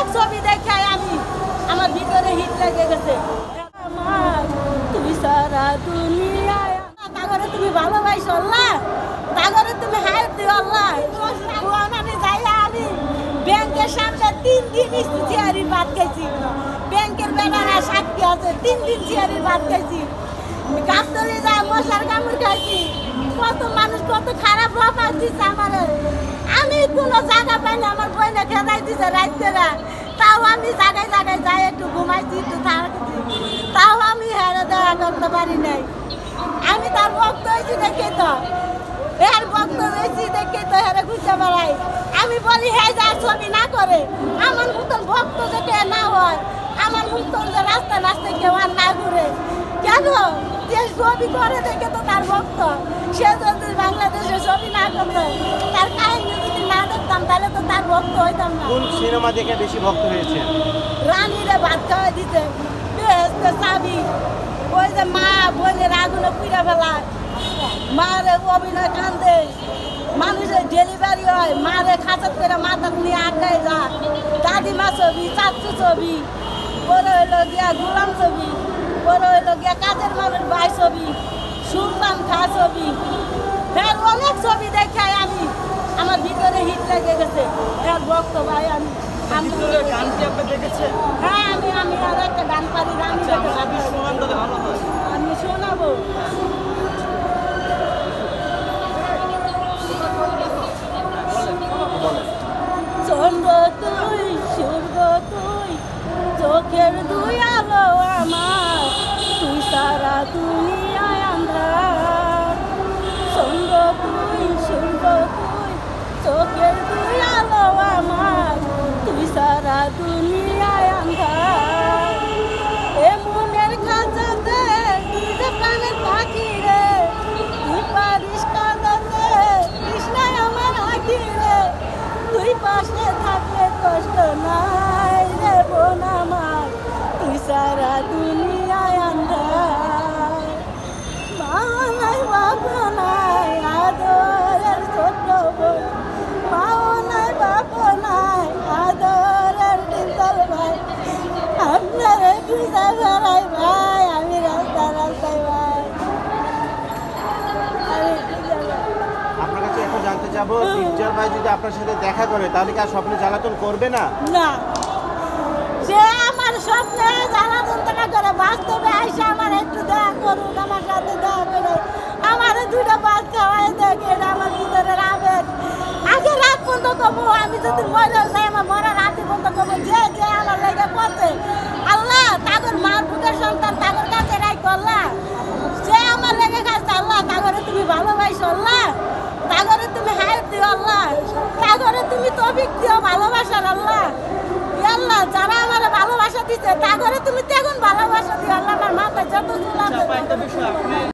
অনেক ছবি দেখাই আমি আমার ভিতরে হিট লেগে গেছে। তুই সারা দুনিয়ায় তাগরে তুমি ভালোবাসো আল্লাহ, তাগরে তুমি হায়াত দিও আল্লাহ। যাইয়া আমি ব্যাংকের সামনে 3 দিন চেয়ারি ভাত খাইছি, ব্যাংকের বেড়ারা সাক্ষী আছে, 3 দিন চেয়ারি ভাত খাইছি, গাছতলি যায় মশার কামড় খাইছি। কত মানুষ কত খারাপ ভাব দিচ্ছে আমার, আমি কোনো জায়গা পাই না, আমার বইনে খেদাই দিছে রাইতেরা, তাও আমি জায়গায় জায়গায় যাই একটু ঘুমাইছি, একটু থাকছি, তাও আমি হেরে দেখা করতে পারি নাই। আমি তার ভক্ত হয়েছি দেখে তো, এর ভক্ত হয়েছি দেখে তো হেরে ঘুরতে বেড়াই। আমি বলি হে যা ছবি না করে, আমার মতন ভক্ত যাতে না হয়, আমার মতন যে রাস্তা রাস্তায় কেউ আর না ঘুরে কেন? যে ছবি করে দেখে তো তার ভক্ত, সে যদি বাংলাদেশে ছবি না করতো, তার কাহিনী যদি না দেখতাম তাহলে তো তার ভক্ত হইতাম না। কোন সিনেমা দেখে বেশি ভক্ত হয়েছে? রানীরে ভাত খাওয়াই দিতে, বেহেশতে চাবি, ওই যে মা বোনের আগুনে পুড়ে ফেলায়, মারে অভিনয় কান্দে, মানুষের ডেলিভারি হয়, মারে খাঁচাত করে মাথা নিয়ে আটকায় যায়, দাদিমা ছবি, চাচু ছবি, বড় হইলো গিয়া গুলাম ছবি, বড় হইলো গিয়া কাজের মানুষ ভাই ছবি, সুলতান খা ছবি, ফের অনেক ছবি দেখাই আমি আমার ভিতরে হিট লেগে গেছে। এক ভক্ত ভাই আমি গান কি আপনি দেখেছেন? হ্যাঁ, আমি আর একটা গান পারি, আমি শোনাবো। চন্দ্র তুই, সূর্য তুই, চোখের দুই আলো আমার, তুই সারা দুনিয়ায় আন্ধার। চন্দ্র তুই, সূর্য তুই, চোখের দুই আলো আমার, তুই সারা দুনিয়ায় আন্ধার। এ মনের খাঁচাতে তুই যে প্রাণের পাখি রে, তুই পারিস কাঁদাতে কৃষ্ণায় আমার আঁখি রে, তুই পাশে থাকলে কষ্ট নাই রে বোন আমার, তুই সারা দুনিয়ায় আন্ধার। মা নাই বাপ নাই আদরের ছোট বোন, মাও নাই বাপ নাই আদরের ডিম্পল ভাই, আপনারা খুঁজে বেড়াই ভাই, আমি রাস্তায় রাস্তায় ভাই। আপনার কাছে এখন জানতে চাবো, টিচার ভাই যদি আপনার সাথে দেখা করে তাহলে কি আর স্বপ্নে জ্বালাতন করবে না? না, সে আমার স্বপ্নে জ্বালাতন না করে, বাস্তবে আইসে আমার একটু দেখা করুন, আমার সাথে দেখা করে আমার 2টা ভাত খাওয়াই দেখে, এটা আমার ভিতরের আবেগ। আগে রাত পর্যন্ত কবো, আমি যদি মরে যাই আমার মরার রাতে পর্যন্ত কবো, যে যে আমার লেগে পড়ছে আল্লাহ, তাগর মার বুকের সন্তান তাগর কাছে রাই করলা, যে আমার লেগে গেছে আল্লাহ, তাগরে তুমি ভালোবাসো আল্লাহ, তাগরে তুমি হায়াত দিও আল্লাহ, তাগরে তুমি তৌফিক দিও ভালোবাসার আল্লাহ। আল্লাহ যারা আমার ভালোবাসা দিচ্ছে তাগরে তুমি তেমন ভালোবাসা দিও আল্লাহ, আমার মাথায় যত চুল আছে